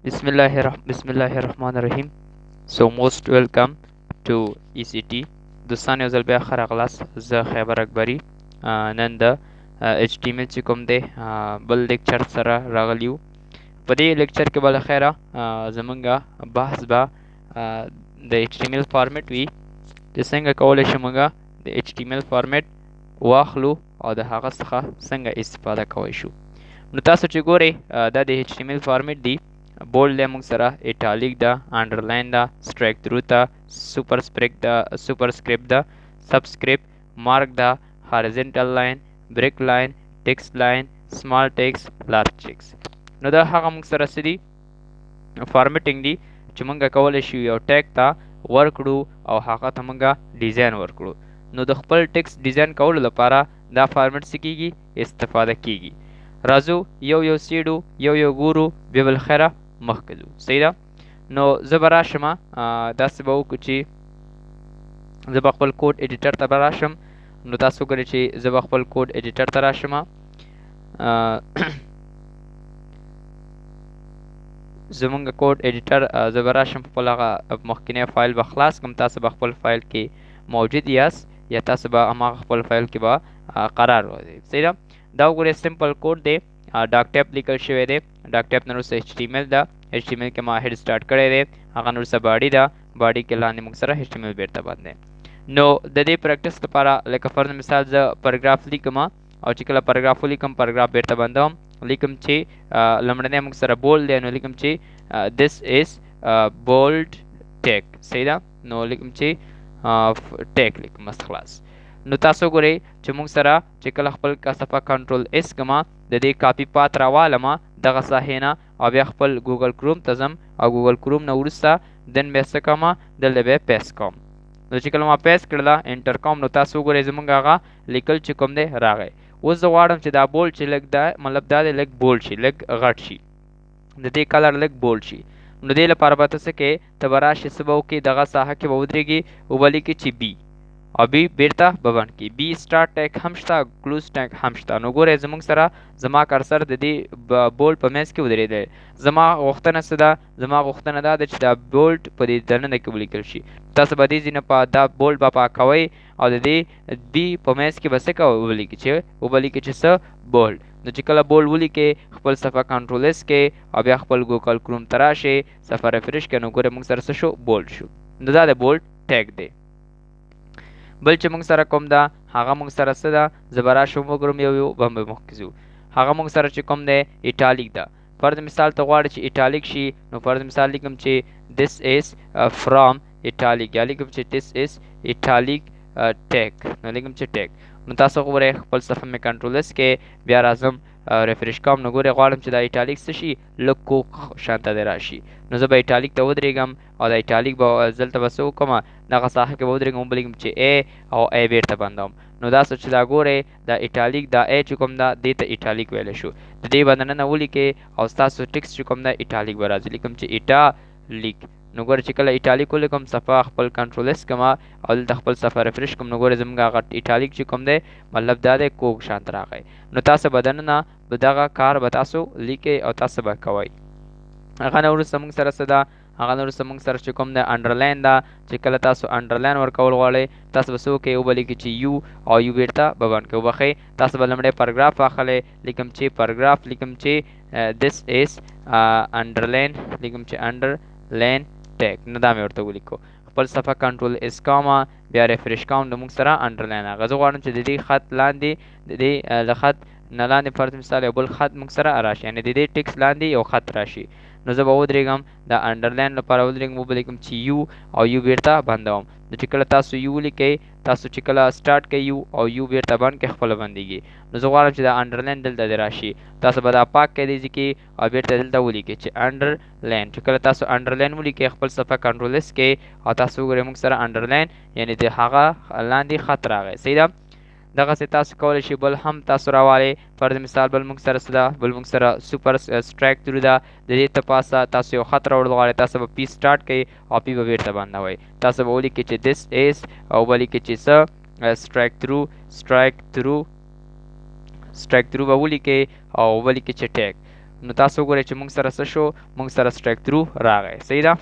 Bismillahirrahmanirrahim. So most welcome to ECT. دوستان یو ځل بیا ښه راغلاست. زه خیبر اکبري نن د HTML چې کوم دی بل لیکچر سره راغلی یو. په دې لیکچر کې به له خیره زمونږ بحث به د HTML فارمیټ وي چې څنګه کولی شو موږ د HTML فارمیټ واخلو او د هغه څخه څنګه استفاده کولی شو. نو تاسو چې ګورئ دا د HTML فارمیټ دی. بولډ دی موږ سره، ایټالیک ده، انډرلاین ده، سټرایک تھرو ده، سوپرسکرپټ ده، سبسکرپټ، مارک ده، هارزنټل لاین، بریک لاین، ټیکسټ لاین، سمال ټیکسټ، لارج ټیکسټ. نو دا هغه موږ سره څه دي فارمیټینګ دي چې موږ کولی شو یو ټیګ ته ورکړو او هغه ته موږ ډیزاین ورکړو. نو د خپل ټیکسټ ډیزاین کولو لپاره دا فارمیټ څه کیږي استفاده کیږي. راځو یو سیډو یو ګورو بیا بل خیره مخکې ځو. صحیح ده. نو زه به راشم داسې به وکړو چې زه به خپل کوډ ایډیټر ته به راشم. نو تاسو وګورئ چې زه به خپل کوډ ایډیټر ته راشم. زمونږ کوډ ایډیټر زه به راشم په خپل هغه مخکینی فایل به خلاص کړم. تاسو به خپل فایل کې موجود یاست یا تاسو به هماغه خپل فایل کې به قرار ورکړئ. صحیح ده. دا وګورئ سمپل کوډ دی. ډاک ټایپ لیکل شوی دی. ډاک ټایپ نه وروسته HTML ده. HTML کې ما هیډ سټارټ کړی دی. هغه نه وروسته باډي ده. باډي کې لاندې موږ سره HTML بیرته باندې. نو د دې پریکټس لپاره لکه فرض مثال زه پاراګراف لیکم او چې کله پاراګراف ولیکم پاراګراف بیرته بندوم. لیکم چې لومړنی موږ سره بولډ دی نو لیکم چې this is bold ټیګ. صحیح ده. نو لیکم چې ټیګ لیکم بس خلاص. نو تاسو ګورئ چې موږ سره چې کله خپل صفحه کنټرول اس کما د دې کاپی پات راوالم دغه ساحې نه او بیا خپل ګوګل کروم ته ځم او ګوګل کروم نه وروسته دن بیا څه کوم دلته بیا پیسټ کوم. نو چې کله ما پیسټ کړله انټر کوم نو تاسو وګورئ زموږ هغه لیکل چې کوم دی راغی. اوس زه غواړم چې دا بولډ چې لږ دا مطلب دا دی لږ بولډ شي لږ غټ شي د دې کلر لږ بولډ شي. نو دې لپاره به ته څه کوې ته به راشې څه به وکړې دغه ساحه کې به ودرېږي او به لیکې چې بي او بي بیرته به بند کړي. بي سټارټ ټیګ هم شته کلوز ټیګ هم شته. نو ګورئ زموږ سره زما کرسر د دې بولډ په منځ کې ودرېدی. زما غوښتنه څه ده زما غوښتنه دا ده چې دا بولډ په دې دننه کې ولیکل شي. تاسو به دې ځینې په دا بولډ به پاکوئ او د دې بي په منځ کې به څه کوئ ولیکئ چې ولیکئ چې څه بولډ. نو چې کله بولډ ولیکئ خپل صفحه کنټرول اس کې او بیا خپل ګوګل کروم ته راشئ صفحه ریفریش کړئ نو ګورئ موږ سره څه شو بولډ شو. نو دا د بولډ ټیګ دی. بل چې موږ سره کوم ده هغه موږ سره څه ده زه به راشم وګورم یو به مخکې ځو. هغه موږ سره چې کوم دی ایټالیک ده. فرض مثال ته غواړي چې ایټالیک شي نو فرض مثال لیکم چې this is from ایټالیک یا لیکم چې this is ایټالیک ټیګ نو لیکم چې ټیګ. نو تاسو وګورئ خپل صفحه مې کنټرول اس کې بیا راځم ریفریش کوم نو ګورئ غواړم چې دا ایټالیک څه شي لږ کوږ شانته دی راشي. نو زه به ایټالیک ته ودرېږم او د ایټالیک به دلته به څه وکړم دغه ساحه کې به ودرېږم وبه لیکم چې A او A بیرته بندوم. نو داسې چې دا ګورئ دا ایټالیک دا A چې کوم ده دې ته ایټالیک ویلی شو. د دې به دننه ولیکئ او ستاسو ټیکسټ چې کوم ده ایټالیک به راځي. لیکم چې ایټالیک. نو ګورئ چې کله ایټالیک ولیکم صفحه خپل کنټرول اس کړم او دلته خپل صفحه ریفریش کړم نو ګورئ زموږ هغه ایټالیک چې کوم دی مطلب دا دی کوږ شانته راغی. نو تاسو به دننه به دغه کار به تاسو لیکئ او تاسو به کوئ. هغه نه وروسته موږ سره څه ده هغه نه وروسته موږ سره چې کوم دی انډرلاین ده. چې کله تاسو انډرلاین ورکول غواړئ تاسو به څه وکړئ وبه لیکئ چې یو او یو بیرته به بند کړئ وبښئ. تاسو به لومړی پاراګراف واخلئ لیکم چې پاراګراف لیکم چې this is انډرلاین لیکم چې انډرلاین ټیګ. نو دا مې ورته ولیکو. خپل صفحه کنټرول اس کوم بیا ریفریش کوم نو موږ سره انډرلاین هغه زه غواړم چې د دې خط لاندې د دې له خط نه لاندې فرض مثال یو بل خط موږ سره راشي یعنې د دې ټیکس لاندې یو خط راشي. نو زه به ودرېږم د انډرلاین لپاره ودرېږم وبه لیکم چې یو او یو بیرته بندوم. نو چې کله تاسو یو ولیکئ تاسو چې کله سټارټ کوئ یو او یو بیرته بند کړئ خپله بندېږي. نو زه غواړم چې دا انډرلاین دلته دې راشي. تاسو به دا پاک کړئ دې ځای کې او بیرته دلته ولیکئ چې انډرلاین. چې کله تاسو انډرلاین ولیکئ خپل صفحه کنټرول اس کې او تاسو وګورئ موږ سره انډرلاین یعنې د هغه لاندې خط راغی. صحیح ده. دغسې تاسو کولی شئ بل هم تاسو راوالئ. فرض مثال بل موږ سره څه ده بل موږ سره سوپر سټرایک تھرو ده. د دې ته پاسه تاسو یو خط راوړل غواړئ تاسو به پی سټارټ کوئ او پی به بیرته بندوئ. تاسو به ولیکئ چې this is او به لیکئ چې څه سټرایک تھرو به ولیکئ او به لیکئ چې ټیګ. نو تاسو وګورئ چې موږ سره څه شو، موږ سره سټرایک تھرو راغی. صحیح ده.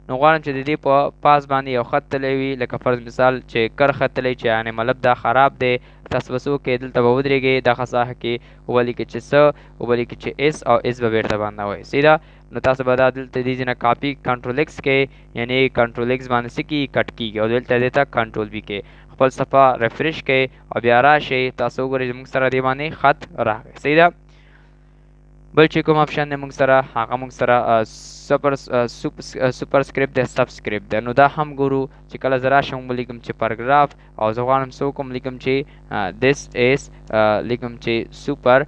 نو غواړم چې د دې په پاس باندې یو خط تللی وي، لکه فرض مثال چې کرښه تللی چې یعنې مطلب دا خراب دی. تاسو به څه وکړئ، دلته به ودرېږئ، دغه ساحه کې ولیکئ چې څه، ولیکئ چې اس او اس به بېرته باندې. صحیح ده. نو تاسو به دا دلته دې ځای نه کاپي کنټرول ایکس کې، یعنې کنټرول ایکس باندې څه کېږي، کټ کېږي، او دلته دې ته کنټرول بي کې خپل صفحه ریفرش کړئ او بیا راشئ. تاسو وګورئ چې موږ سره دې باندې خط راغی. صحیح ده. بل چې کوم آپشن دی موږ سره، هغه موږ سره سوپر سکرپټ دی، سب سکرپټ دی. نو دا هم ګورو چې کله زه راشم ولیکم چې پاراګراف، او زه غواړم څه وکړم، لیکم چې دس ایز، لیکم چې سوپر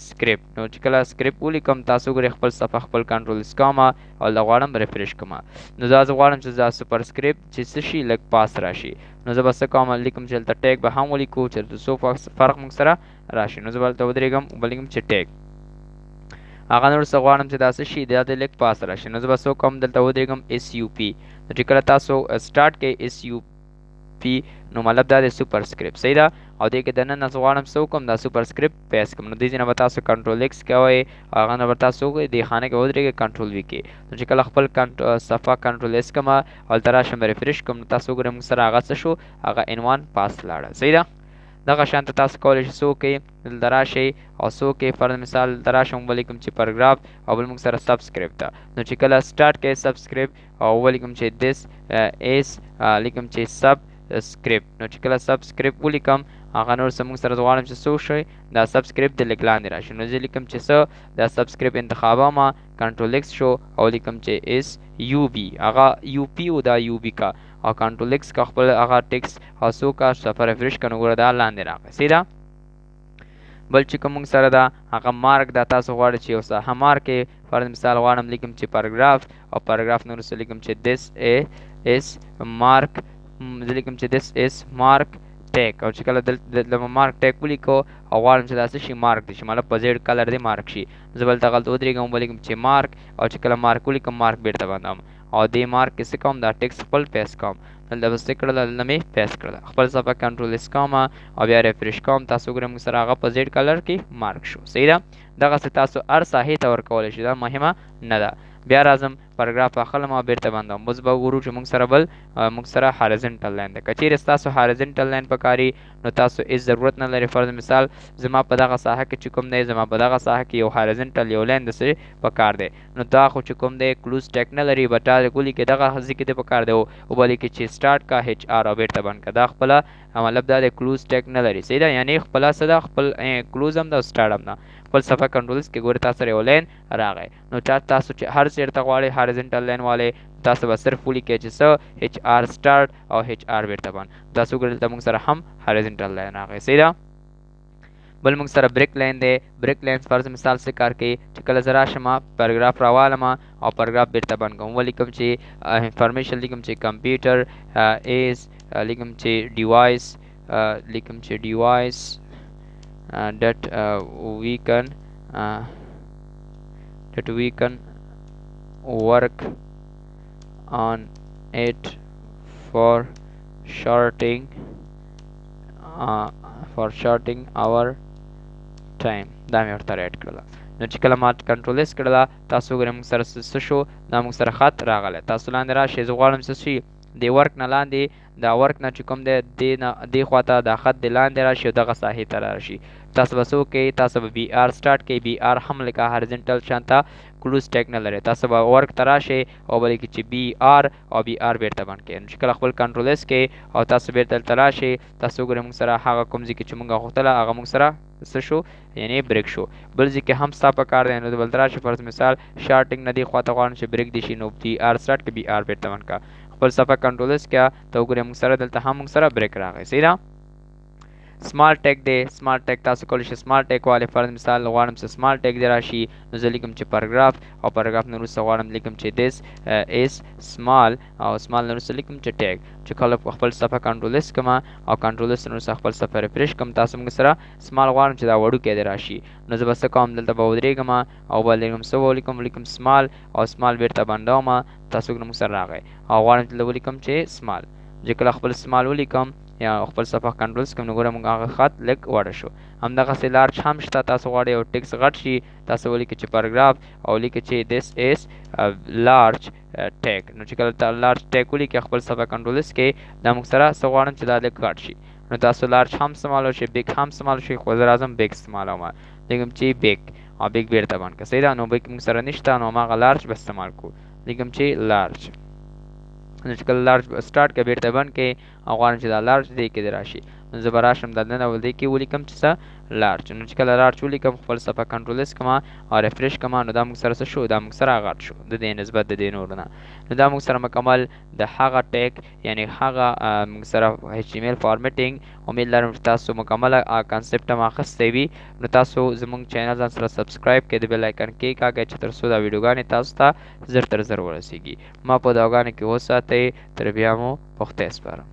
سکرپټ. نو چې کله سکرپټ ولیکم، تاسو ګورئ خپل صفحه خپل کنټرول اس کوم او دا غواړم ریفرش کوم. نو دا زه غواړم چې دا سوپر سکرپټ چې څه شي، لږ پاس راشي. نو زه به څه کوم، لیکم چې دلته ټیګ به هم ولیکو چې د څو فرق موږ سره راشي. نو زه به هلته ودرېږم، ولیکم چې ټیګ. هغه نور څه غواړم چې دا څه شي، دا د لیک پاس راشي. نو زه به څه کوم، دلته ودرېږم اس یو پي. نو چې کله تاسو سټارټ کوئ اس یو پي، نو مطلب دا د سوپر سکرپټ. صحیح ده. او دې کې دننه زه غواړم څه وکړم، دا سوپر سکرپټ پیسټ کړم. نو دې ځای نه به تاسو کنټرول ایکس کوئ، هغه نه به تاسو وکړئ دې خانه کې ودرېږئ، کنټرول وي کې. نو چې کله خپل صفحه کنټرول ایس کړم، هلته راشم ریفرش کوم، نو تاسو وګورئ موږ سره هغه څه شو، هغه عنوان پاس لاړه. صحیح ده. دغه شان ته تاسو کولی شئ څه وکړئ، دلته راشئ او څه وکړئ، فرض مثال دلته راشم ولیکم چې پاراګراف، او بل موږ سره سبسکرایب ده. نو چې کله سټارټ کوئ سبسکرایب، او ولیکم چې دس ایز، لیکم چې سب سکرپټ. نو چې کله سبسکرایب ولیکم، هغه نور څه موږ سره زه غواړم چې څه وشي، دا سبسکرایب د لیک لاندې راشي. نو زه لیکم چې څه، دا سبسکرایب انتخابوم، کنټرول ایکس شو، او لیکم چې اس یو بي، هغه یو پي او دا یو بي کا، او کنټرول ایکس کا خپل هغه ټیکس او څو کا صفحه ریفرش کړه، نو ګوره دا لاندې راغی. صحیح ده. بل چې کوم موږ سره ده هغه مارک ده. تاسو غواړئ چې یو ساحه مارک کړئ، فرض مثال غواړم لیکم چې پاراګراف، او پاراګراف نه وروسته لیکم چې دس ایز مارک، زه لیکم چې دس ایز مارک ټیک. او چې کله دلته مارک ټیک ولیکو، او غواړم چې دا څه شي، مارک دی شي، مطلب په زیډ کلر دی مارک شي. زه به هلته هغلته ودرېږم، ولیکم چې مارک، او چې کله مارک ولیکم، مارک بېرته باندم، او دې مارک کې څه کوم، دا ټیکس خپل پیسټ کوم. دلته به څه کړله، دلته مې پیسټ کړله، خپل صفحه کنټرول ایس کوم او بیا ریفرش کوم. تاسو وګورئ موږ سره هغه په زیډ کلر کې مارک شو. صحیح ده. دغسې تاسو هر ساحې ته ورکولی شئ، دا مهمه نه ده. بیا راځم پاراګراف اخلم او بېرته بندوم. اوس به وګورو چې موږ سره بل موږ سره هارزنټل لاین ده. که چیرې ستاسو هارزنټل لاین پکاري، نو تاسو هېڅ ضرورت نه لري. فرض مثال زما په دغه ساحه کې چې کوم دی، زما په دغه ساحه کې یو هارزنټل یو لاین داسې پکار دی، نو دا خو چې کوم دی کلوز ټیک نه لري، بټا ګولي کې دغه ځای کې دی پکار دی، او به لیکي چې سټارټ کا ایچ آر او بېرته بند کا. دا خپله مطلب دا د کلوز ټیک نه لري. صحیح ده. یعنې خپله څه ده، خپل کلوز هم ده او سټارټ هم ده. خپل صفحه کنټرولز کې ګورئ تاسو سره یو لاین راغی. نو تاسو چې هر چېرته غواړئ هارزنټل لاین والے، تاسو به صرف ولیکئ چې څه، ایچ آر سټارټ او ایچ آر بېرته بند. تاسو وګورئ دلته موږ سره هم هارزنټل لاین راغی. صحیح ده. بل موږ سره بریک لاین دی. بریک لاین فرض مثال څه کار کوي، چې کله زه راشم پاراګراف راوالم او پاراګراف بېرته بند کوم، ولیکم چې انفارمیشن، لیکم چې کمپیوټر ایز، لیکم چې ډیوایس، لیکم چې ډیوایس that we can work on it for shorting our time. دا مې ورته رایټ کړله. نو چې کله ما کنټرول ایس کړله، تاسو وګورئ موږ سره څه شو، دا موږ سره خط راغلی. تاسو لاندې راشئ، زه غواړم څه شي، د ورک نه لاندې، دا ورک نه چې کوم دی دې خوا ته دا خط د لاندې راشي او دغه ساحې ته راشي. تاسو به څه وکړئ، تاسو به بي آر سټارټ کړئ. بي آر هم لکه هارزنټل شانته کلوز ټیک نه لري. تاسو به ورک ته راشئ او به لیکئ چې بي آر او بي آر بېرته بند کړئ. چې کله خپل کنټرول ایس کړئ او تاسو بېرته دلته راشئ، تاسو وګورئ موږ سره هغه کوم ځای کې چې موږ غوښتله هغه موږ سره څه شو، یعنې بریک شو. بل ځای کې هم ستا پکار دی، نو دلته راشئ، فرض مثال شارټینګ نه دې خوا ته غواړم چې بریک دې شي، نو بي آر سټارټ کړئ، بي آر بېرته بند کړه. خپل صفحه کنټرول ایس کړه، ته وګورئ موږ سره دلته هم موږ سره بریک راغی. صحیح ده. سمال ټیک دی. سمال ټیک تاسو کولی شئ سمال ټیک والے، فرض مثال غواړم چې سمال ټیک دی راشي، نو زه لیکم چې پاراګراف، او پاراګراف نه وروسته غواړم لیکم چې دس ایز سمال، او سمال نه وروسته لیکم چې ټیک. چې کله خپل صفحه کنټرول ایس کړم او کنټرول ایس نه وروسته خپل صفحه ریفرش کړم، تاسو موږ سره سمال غواړم چې دا وړوکی دی راشي، نو زه به څه کوم، دلته به ودرېږم او به لیکم څه ولیکم سمال، او سمال بېرته بندوم. تاسو موږ سره راغی او غواړم چې ولیکم چې سمال. چې کله خپل سمال ولیکم، یا خپل صفحه کنټرولز کوم نو ګوره موږ هغه خط لږ وړه شو. همدغسې لارج هم شته، تاسو غواړئ یو ټکس غټ شي تاسو ولیکئ چې paragraph او لیکئ چې this is large ټیک. نو چې کله لارج ټیک ولیکئ خپل صفحه کنټرولز کې دا موږ سره څه غواړم چې دا لږ غټ شي. نو تاسو لارج هم استعمالولی شئ، بیگ هم استعمالولی شئ، خو زه راځم بیگ استعمالوم. لیکم چې بیگ او بیگ بیرته بند کړه. صحیح ده. نو بیگ موږ سره نشته نو هماغه لارج به استعمال کوو. لیکم چې لارج. نو چې کله لارج سټارټ کړه بیرته بند کړئ او غواړم چې دا لارج دې کې دې راشي. نو زه به راشم دننه دې کې ولیکم چې څه لارج. نو چې کله لارج ولیکم خپل صفحه کنټرولز کړم او ریفریش کړم نو دا موږ سره څه شو، دا موږ سره غټ شو د دې نسبت د دې نورو نه. نو دا موږ سره مکمل د هغه ټیک یعنی هغه موږ سره HTML فارمیټینګ. امید لرم چې تاسو مکمل کانسپټ هم اخیستی وي. نو تاسو زموږ چینل ځان سره سبسکرایب کړئ، د بیل آیکن کې کاږئ چې تر څو دا ویډیوګانې تاسو ته زر تر زر ورسیږي. ما په دعاګانو کې وساتئ. تر بیا مو پخته سپارم.